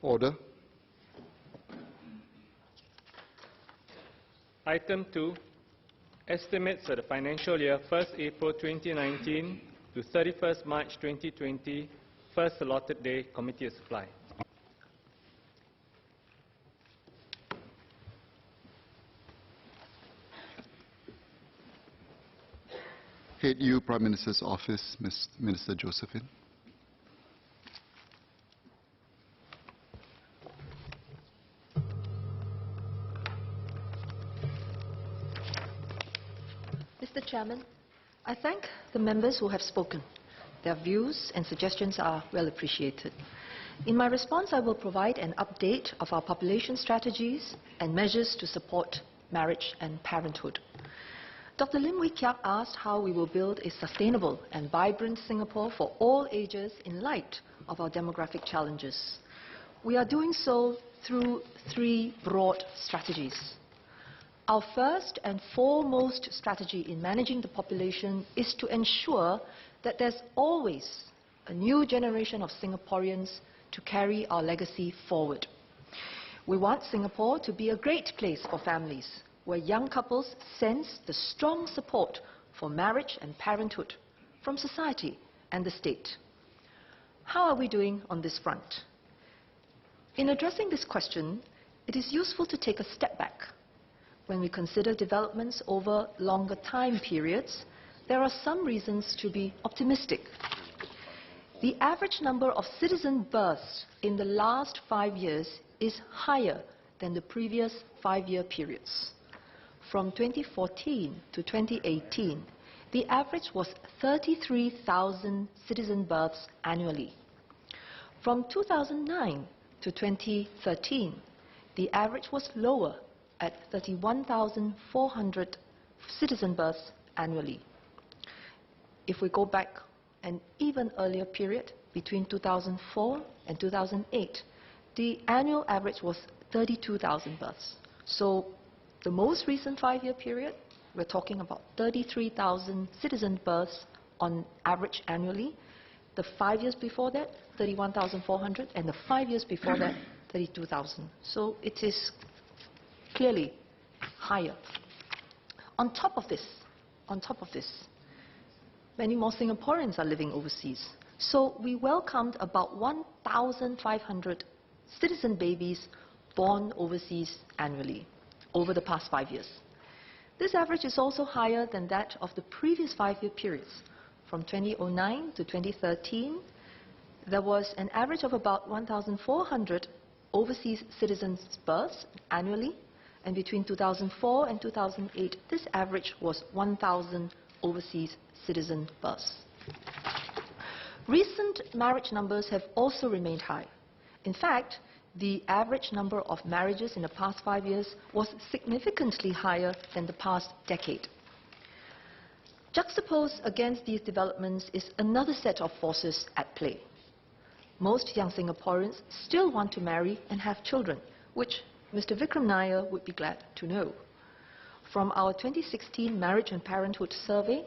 Order. Item 2, estimates of the financial year 1st April 2019 to 31st March 2020, first allotted day, Committee of Supply. Head U, Prime Minister's Office, Minister Josephine. Mr. Chairman, I thank the members who have spoken. Their views and suggestions are well appreciated. In my response, I will provide an update of our population strategies and measures to support marriage and parenthood. Dr. Lim Wee Kiak asked how we will build a sustainable and vibrant Singapore for all ages in light of our demographic challenges. We are doing so through 3 broad strategies. Our first and foremost strategy in managing the population is to ensure that there's always a new generation of Singaporeans to carry our legacy forward. We want Singapore to be a great place for families, where young couples sense the strong support for marriage and parenthood from society and the state. How are we doing on this front? In addressing this question, it is useful to take a step back. When we consider developments over longer time periods, there are some reasons to be optimistic. The average number of citizen births in the last 5 years is higher than the previous 5-year periods. From 2014 to 2018, the average was 33,000 citizen births annually. From 2009 to 2013, the average was lower at 31,400 citizen births annually. If we go back an even earlier period, between 2004 and 2008, the annual average was 32,000 births. So the most recent 5-year period, we're talking about 33,000 citizen births on average annually. The 5 years before that, 31,400, and the 5 years before that, 32,000. So it is clearly higher. On top of this, many more Singaporeans are living overseas. So we welcomed about 1,500 citizen babies born overseas annually over the past 5 years. This average is also higher than that of the previous 5-year periods. From 2009 to 2013, there was an average of about 1,400 overseas citizens' births annually, and between 2004 and 2008, this average was 1,000 overseas citizen births. Recent marriage numbers have also remained high. In fact, the average number of marriages in the past 5 years was significantly higher than the past decade. Juxtaposed against these developments is another set of forces at play. Most young Singaporeans still want to marry and have children, which Mr. Vikram Nair would be glad to know. From our 2016 Marriage and Parenthood Survey,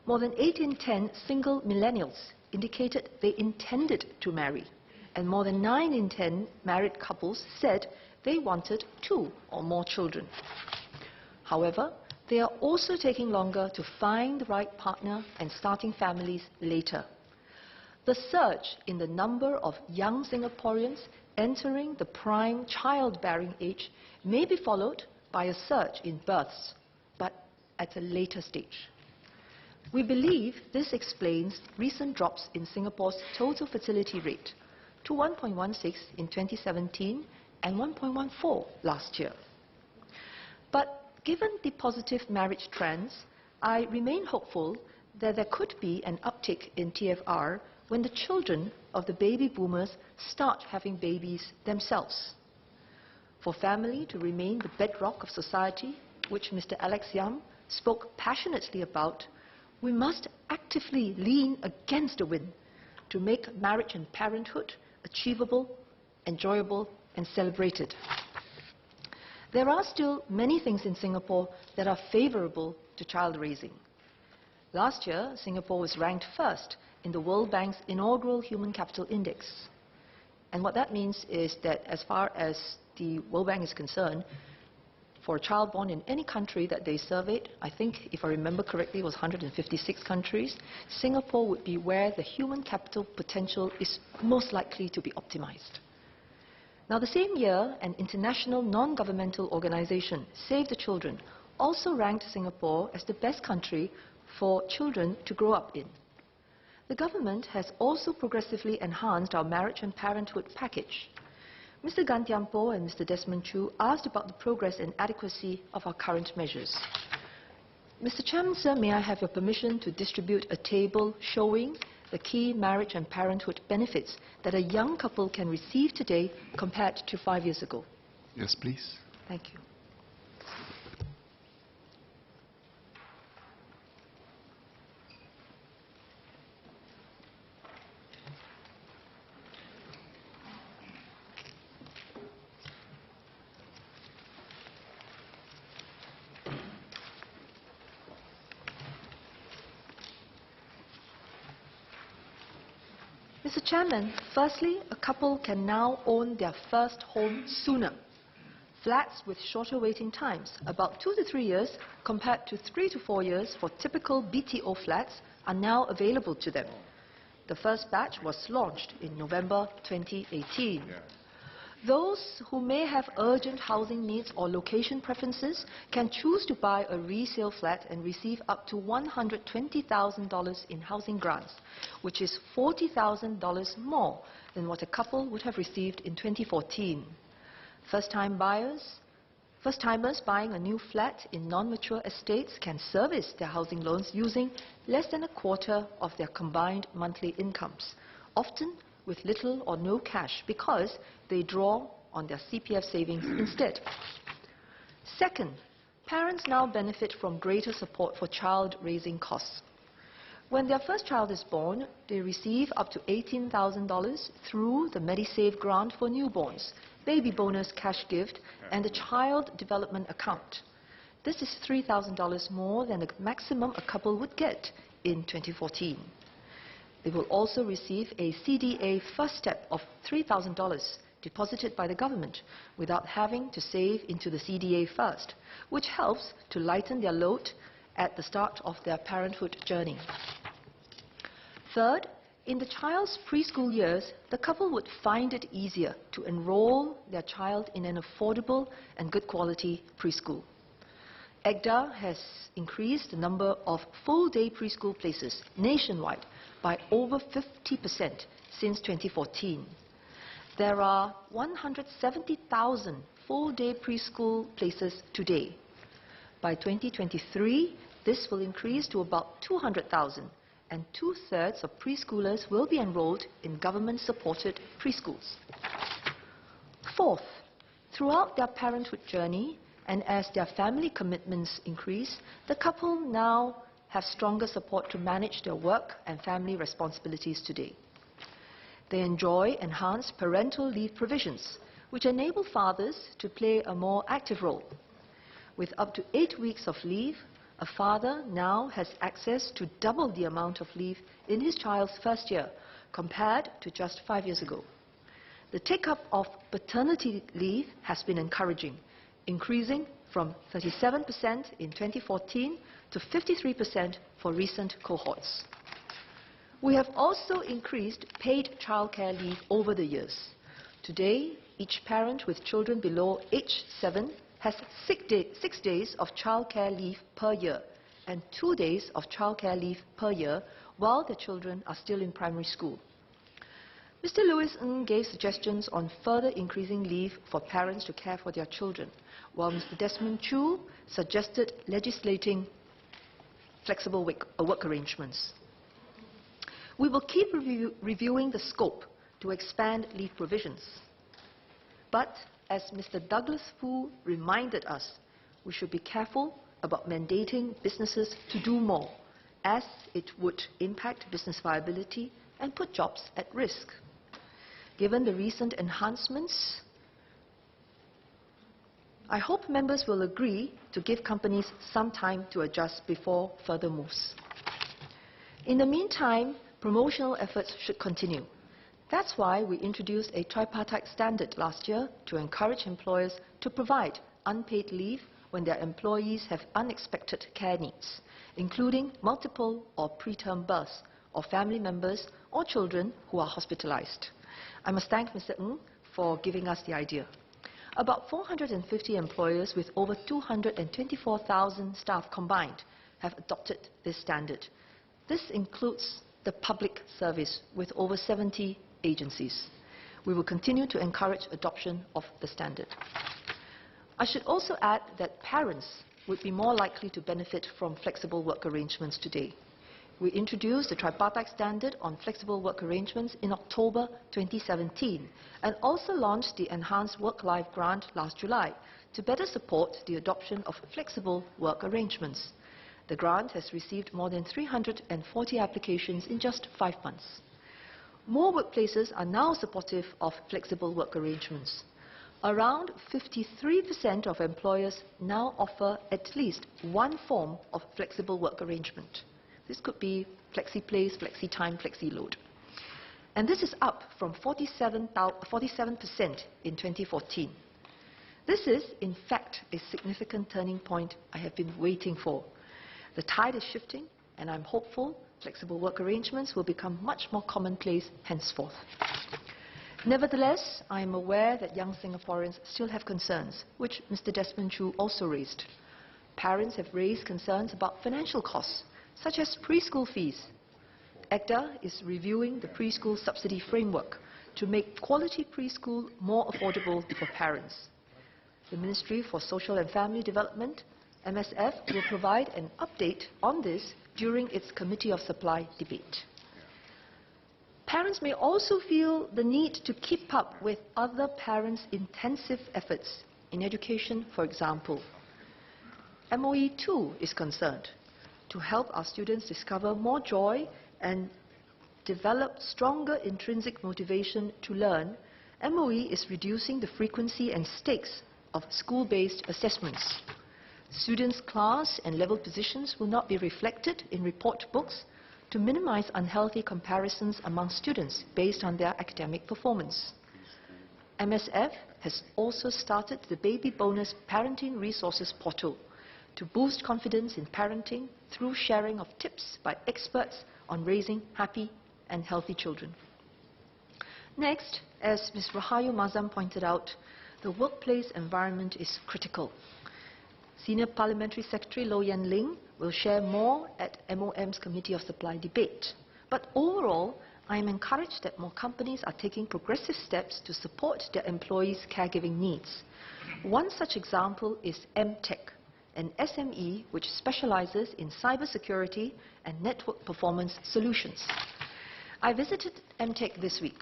more than 8 in 10 single millennials indicated they intended to marry, and more than 9 in 10 married couples said they wanted 2 or more children. However, they are also taking longer to find the right partner and starting families later. The surge in the number of young Singaporeans entering the prime childbearing age may be followed by a surge in births, but at a later stage. We believe this explains recent drops in Singapore's total fertility rate to 1.16 in 2017 and 1.14 last year. But given the positive marriage trends, I remain hopeful that there could be an uptick in TFR when the children of the baby boomers start having babies themselves. For family to remain the bedrock of society, which Mr. Alex Yam spoke passionately about, we must actively lean against the wind to make marriage and parenthood achievable, enjoyable, and celebrated. There are still many things in Singapore that are favorable to child raising. Last year, Singapore was ranked first in the World Bank's inaugural Human Capital Index. And what that means is that as far as the World Bank is concerned, for a child born in any country that they surveyed, I think, if I remember correctly, it was 156 countries, Singapore would be where the human capital potential is most likely to be optimized. Now, the same year, an international non-governmental organization, Save the Children, also ranked Singapore as the best country for children to grow up in. The government has also progressively enhanced our marriage and parenthood package. Mr. Gan Thiam Poh and Mr. Desmond Chu asked about the progress and adequacy of our current measures. Mr. Chairman, sir, may I have your permission to distribute a table showing the key marriage and parenthood benefits that a young couple can receive today compared to 5 years ago? Yes, please. Thank you. Mr. Chairman, firstly, a couple can now own their first home sooner. Flats with shorter waiting times, about 2 to 3 years, compared to 3 to 4 years for typical BTO flats, are now available to them. The first batch was launched in November 2018. Those who may have urgent housing needs or location preferences can choose to buy a resale flat and receive up to $120,000 in housing grants, which is $40,000 more than what a couple would have received in 2014. First-timers buying a new flat in non-mature estates can service their housing loans using less than a quarter of their combined monthly incomes, often with little or no cash because they draw on their CPF savings instead. Second, parents now benefit from greater support for child-raising costs. When their first child is born, they receive up to $18,000 through the MediSave grant for newborns, baby bonus cash gift, and the child development account. This is $3,000 more than the maximum a couple would get in 2014. They will also receive a CDA first step of $3,000 deposited by the government without having to save into the CDA first, which helps to lighten their load at the start of their parenthood journey. Third, in the child's preschool years, the couple would find it easier to enroll their child in an affordable and good quality preschool. EGDA has increased the number of full-day preschool places nationwide by over 50% since 2014. There are 170,000 full-day preschool places today. By 2023, this will increase to about 200,000, and 2/3 of preschoolers will be enrolled in government-supported preschools. Fourth, throughout their parenthood journey, and as their family commitments increase, the couple now have stronger support to manage their work and family responsibilities today. They enjoy enhanced parental leave provisions, which enable fathers to play a more active role. With up to 8 weeks of leave, a father now has access to double the amount of leave in his child's first year, compared to just 5 years ago. The take-up of paternity leave has been encouraging, increasing from 37% in 2014 to 53% for recent cohorts. We have also increased paid childcare leave over the years. Today, each parent with children below age 7 has 6 days of childcare leave per year and 2 days of childcare leave per year while the children are still in primary school. Mr. Louis Ng gave suggestions on further increasing leave for parents to care for their children, while Mr. Desmond Chu suggested legislating flexible work arrangements. We will keep reviewing the scope to expand leave provisions. But, as Mr. Douglas Foo reminded us, we should be careful about mandating businesses to do more, as it would impact business viability and put jobs at risk. Given the recent enhancements, I hope members will agree to give companies some time to adjust before further moves. In the meantime, promotional efforts should continue. That's why we introduced a tripartite standard last year to encourage employers to provide unpaid leave when their employees have unexpected care needs, including multiple or preterm births, or family members or children who are hospitalized. I must thank Mr. Ng for giving us the idea. About 450 employers with over 224,000 staff combined have adopted this standard. This includes the public service with over 70 agencies. We will continue to encourage adoption of the standard. I should also add that parents would be more likely to benefit from flexible work arrangements today. We introduced the tripartite standard on flexible work arrangements in October 2017 and also launched the Enhanced Work-Life Grant last July to better support the adoption of flexible work arrangements. The grant has received more than 340 applications in just 5 months. More workplaces are now supportive of flexible work arrangements. Around 53% of employers now offer at least one form of flexible work arrangement. This could be flexi-place, flexi-time, flexi-load. And this is up from 47% in 2014. This is, in fact, a significant turning point I have been waiting for. The tide is shifting, and I'm hopeful flexible work arrangements will become much more commonplace henceforth. Nevertheless, I am aware that young Singaporeans still have concerns, which Mr. Desmond Chu also raised. Parents have raised concerns about financial costs, such as preschool fees. ECDA is reviewing the preschool subsidy framework to make quality preschool more affordable for parents. The Ministry for Social and Family Development, MSF, will provide an update on this during its Committee of Supply debate. Parents may also feel the need to keep up with other parents' intensive efforts in education, for example. MOE too is concerned to help our students discover more joy and develop stronger intrinsic motivation to learn. MOE is reducing the frequency and stakes of school-based assessments. Students' class and level positions will not be reflected in report books to minimize unhealthy comparisons among students based on their academic performance. MSF has also started the Baby Bonus Parenting Resources Portal to boost confidence in parenting through sharing of tips by experts on raising happy and healthy children. Next, as Ms. Rahayu Mazam pointed out, the workplace environment is critical. Senior Parliamentary Secretary Low Yen Ling will share more at MOM's Committee of Supply debate. But overall, I am encouraged that more companies are taking progressive steps to support their employees' caregiving needs. One such example is MTech, an SME which specializes in cybersecurity and network performance solutions. I visited MTech this week.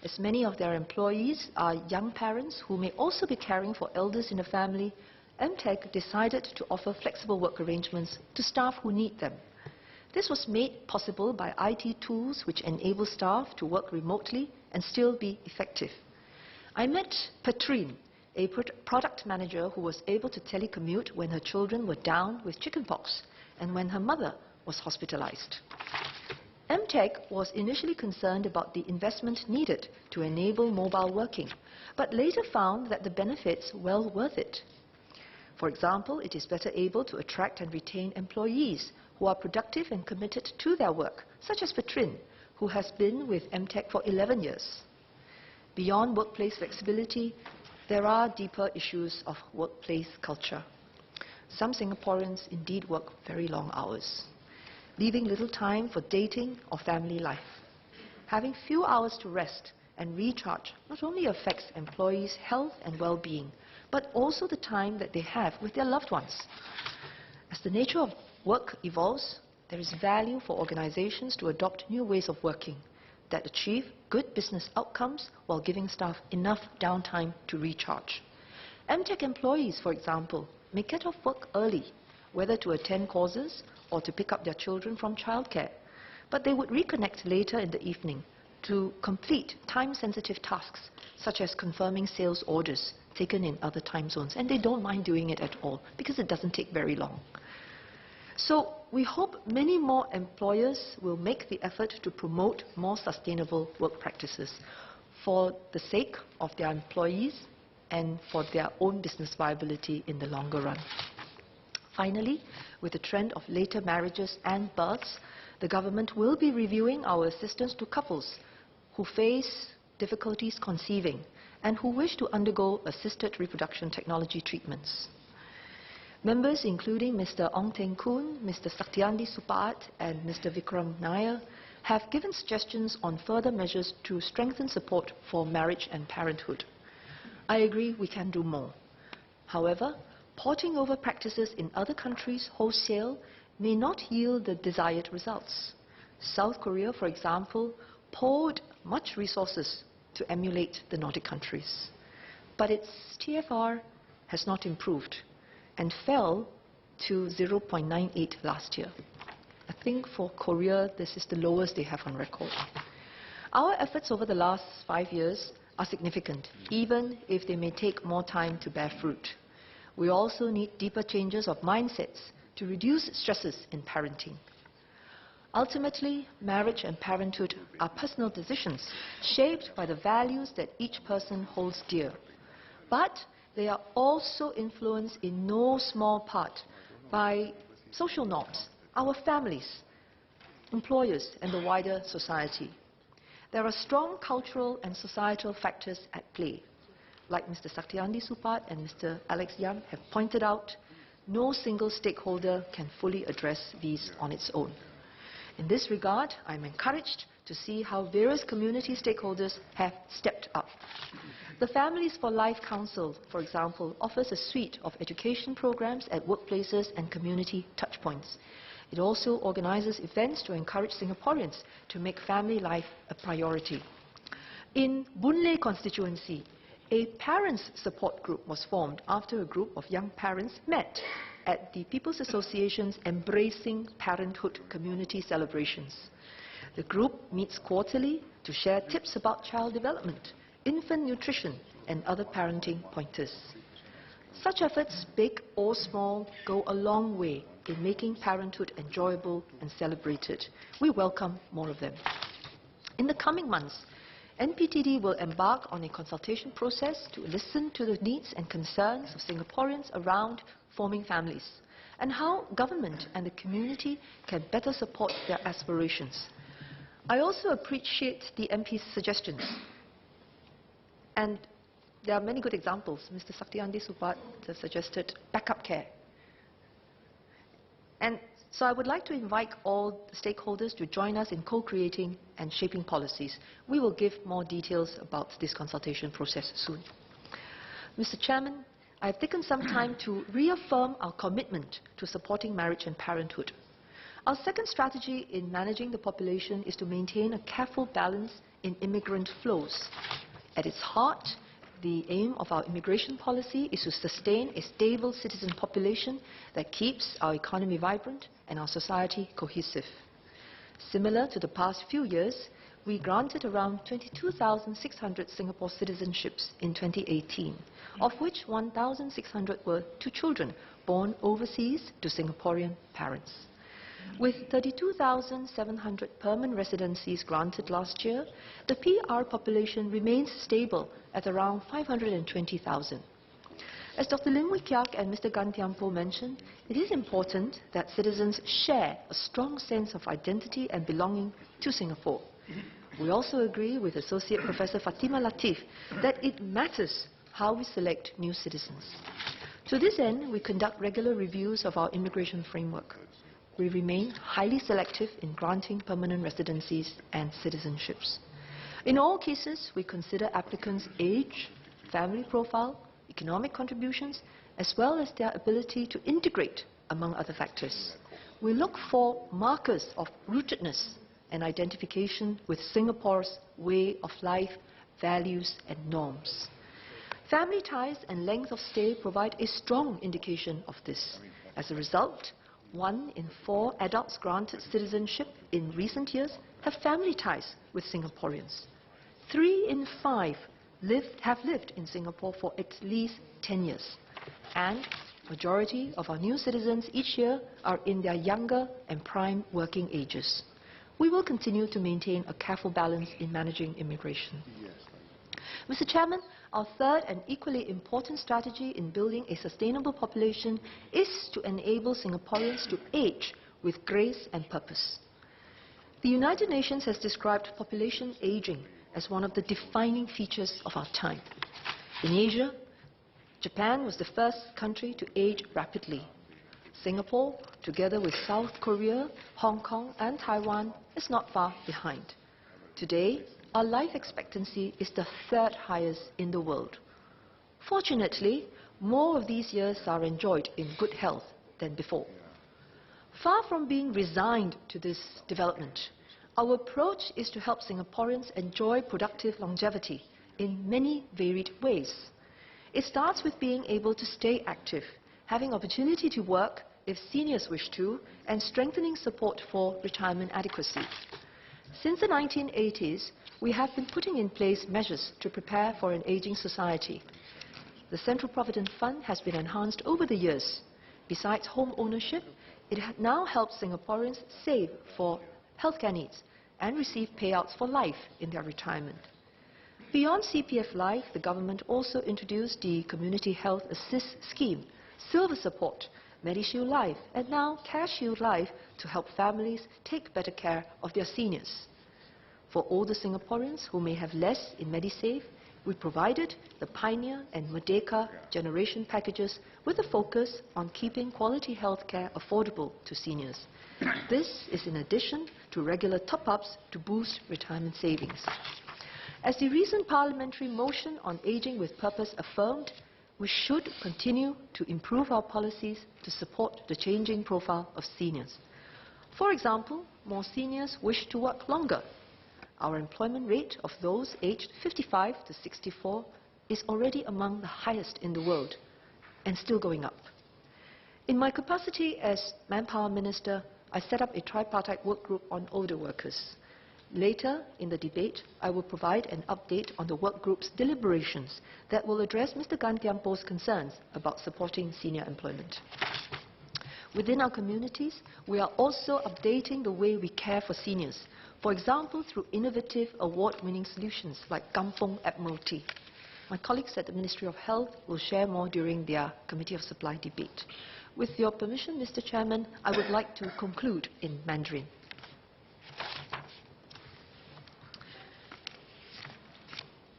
As many of their employees are young parents who may also be caring for elders in the family, MTech decided to offer flexible work arrangements to staff who need them. This was made possible by IT tools which enable staff to work remotely and still be effective. I met Patrine, a product manager who was able to telecommute when her children were down with chickenpox and when her mother was hospitalized. MTech was initially concerned about the investment needed to enable mobile working, but later found that the benefits were well worth it. For example, it is better able to attract and retain employees who are productive and committed to their work, such as Patrine, who has been with MTech for 11 years. Beyond workplace flexibility, there are deeper issues of workplace culture. Some Singaporeans indeed work very long hours, leaving little time for dating or family life. Having few hours to rest and recharge not only affects employees' health and well-being, but also the time that they have with their loved ones. As the nature of work evolves, there is value for organizations to adopt new ways of working that achieve good business outcomes while giving staff enough downtime to recharge. MTech employees, for example, may get off work early, whether to attend courses or to pick up their children from childcare, but they would reconnect later in the evening to complete time-sensitive tasks, such as confirming sales orders taken in other time zones, and they don't mind doing it at all because it doesn't take very long. So we hope many more employers will make the effort to promote more sustainable work practices for the sake of their employees and for their own business viability in the longer run. Finally, with the trend of later marriages and births, the government will be reviewing our assistance to couples who face difficulties conceiving and who wish to undergo assisted reproduction technology treatments. Members including Mr. Ong Teng Koon, Mr. Satyandi Supaat and Mr. Vikram Nair have given suggestions on further measures to strengthen support for marriage and parenthood. I agree we can do more. However, porting over practices in other countries wholesale may not yield the desired results. South Korea, for example, poured much resources to emulate the Nordic countries. But its TFR has not improved and fell to 0.98 last year. I think for Korea, this is the lowest they have on record. Our efforts over the last 5 years are significant, even if they may take more time to bear fruit. We also need deeper changes of mindsets to reduce stresses in parenting. Ultimately, marriage and parenthood are personal decisions shaped by the values that each person holds dear. But they are also influenced in no small part by social norms, our families, employers, and the wider society. There are strong cultural and societal factors at play. Like Mr. Satyandi Supaat and Mr. Alex Yam have pointed out, no single stakeholder can fully address these on its own. In this regard, I am encouraged to see how various community stakeholders have stepped up. The Families for Life Council, for example, offers a suite of education programs at workplaces and community touchpoints. It also organizes events to encourage Singaporeans to make family life a priority. In Boon Lay constituency, a parents' support group was formed after a group of young parents met at the People's Association's Embracing Parenthood community celebrations. The group meets quarterly to share tips about child development, infant nutrition, and other parenting pointers. Such efforts, big or small, go a long way in making parenthood enjoyable and celebrated. We welcome more of them. In the coming months, NPTD will embark on a consultation process to listen to the needs and concerns of Singaporeans around forming families and how government and the community can better support their aspirations. I also appreciate the MP's suggestions. And there are many good examples. Mr. Satyandi Supaat has suggested backup care. And so I would like to invite all stakeholders to join us in co-creating and shaping policies. We will give more details about this consultation process soon. Mr. Chairman, I have taken some time to reaffirm our commitment to supporting marriage and parenthood. Our second strategy in managing the population is to maintain a careful balance in immigrant flows. At its heart, the aim of our immigration policy is to sustain a stable citizen population that keeps our economy vibrant and our society cohesive. Similar to the past few years, we granted around 22,600 Singapore citizenships in 2018, of which 1,600 were to children born overseas to Singaporean parents. With 32,700 permanent residencies granted last year, the PR population remains stable at around 520,000. As Dr. Lim Wee Kiak and Mr. Gan Thiam Poh mentioned, it is important that citizens share a strong sense of identity and belonging to Singapore. We also agree with Associate Professor Fatima Latif that it matters how we select new citizens. To this end, we conduct regular reviews of our immigration framework. We remain highly selective in granting permanent residencies and citizenships. In all cases, we consider applicants' age, family profile, economic contributions, as well as their ability to integrate, among other factors. We look for markers of rootedness and identification with Singapore's way of life, values, and norms. Family ties and length of stay provide a strong indication of this. As a result, 1 in 4 adults granted citizenship in recent years have family ties with Singaporeans. 3 in 5 have lived in Singapore for at least 10 years. And Majority of our new citizens each year are in their younger and prime working ages. We will continue to maintain a careful balance in managing immigration. Mr. Chairman, our third and equally important strategy in building a sustainable population is to enable Singaporeans to age with grace and purpose. The United Nations has described population aging as one of the defining features of our time. In Asia, Japan was the first country to age rapidly. Singapore, together with South Korea, Hong Kong and Taiwan, is not far behind. Today, our life expectancy is the third highest in the world. Fortunately, more of these years are enjoyed in good health than before. Far from being resigned to this development, our approach is to help Singaporeans enjoy productive longevity in many varied ways. It starts with being able to stay active, having opportunity to work if seniors wish to, and strengthening support for retirement adequacy. Since the 1980s, we have been putting in place measures to prepare for an aging society. The Central Provident Fund has been enhanced over the years. Besides home ownership, it now helps Singaporeans save for healthcare needs and receive payouts for life in their retirement. Beyond CPF Life, the government also introduced the Community Health Assist Scheme, Silver Support, MediShield Life, and now CareShield Life to help families take better care of their seniors. For older Singaporeans who may have less in MediSave, we provided the Pioneer and Merdeka generation packages with a focus on keeping quality health care affordable to seniors. This is in addition to regular top-ups to boost retirement savings. As the recent parliamentary motion on aging with purpose affirmed, we should continue to improve our policies to support the changing profile of seniors. For example, more seniors wish to work longer. Our employment rate of those aged 55 to 64 is already among the highest in the world and still going up. In my capacity as Manpower Minister, I set up a tripartite work group on older workers. Later in the debate, I will provide an update on the work group's deliberations that will address Mr. Gan Thiampo's concerns about supporting senior employment. Within our communities, we are also updating the way we care for seniors, for example, through innovative award-winning solutions like Kampong Admiralty. My colleagues at the Ministry of Health will share more during their Committee of Supply debate. With your permission, Mr. Chairman, I would like to conclude in Mandarin.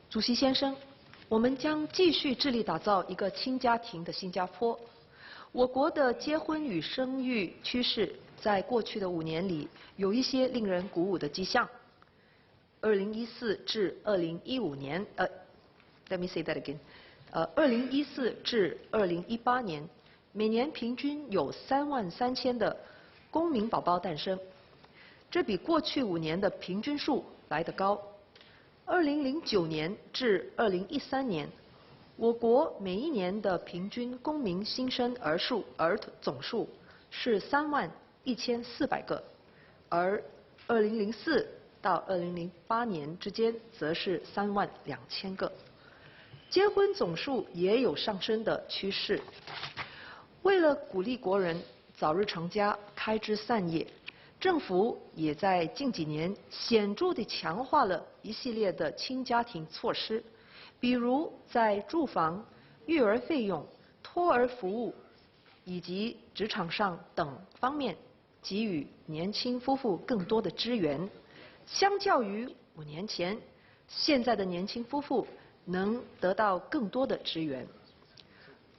主席先生，我们将继续致力打造一个轻家庭的新加坡。我国的结婚与生育趋势在过去的5年里有一些令人鼓舞的迹象。2014至2015年，let me say that again， 2014至2018年，每年平均有33000的公民宝宝诞生，这比过去5年的平均数来得高。2009年至2013年，我国每一年的平均公民新生儿总数是31400个，而2004到2008年之间则是32000个。结婚总数也有上升的趋势。为了鼓励国人早日成家、开枝散叶，政府也在近几年显著地强化了一系列的轻家庭措施，比如在住房、育儿费用、托儿服务以及职场上等方面给予年轻夫妇更多的支援。相较于5年前，现在的年轻夫妇能得到更多的支援。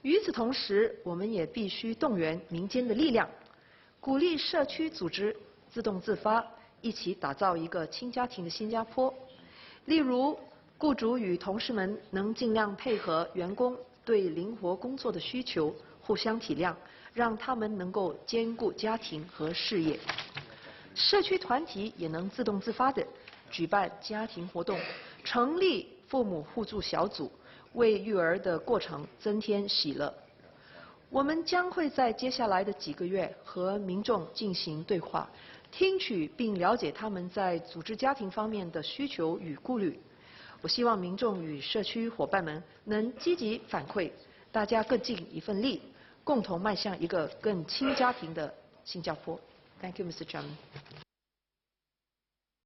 与此同时，我们也必须动员民间的力量，鼓励社区组织自动自发，一起打造一个轻家庭的新加坡。例如，雇主与同事们能尽量配合员工对灵活工作的需求，互相体谅，让他们能够兼顾家庭和事业。社区团体也能自动自发地举办家庭活动，成立父母互助小组，为育儿的过程增添喜乐。我们将会在接下来的几个月和民众进行对话，听取并了解他们在组织家庭方面的需求与顾虑。我希望民众与社区伙伴们能积极反馈，大家各尽一份力，共同迈向一个更亲家庭的新加坡。Thank you, Mr. Chairman.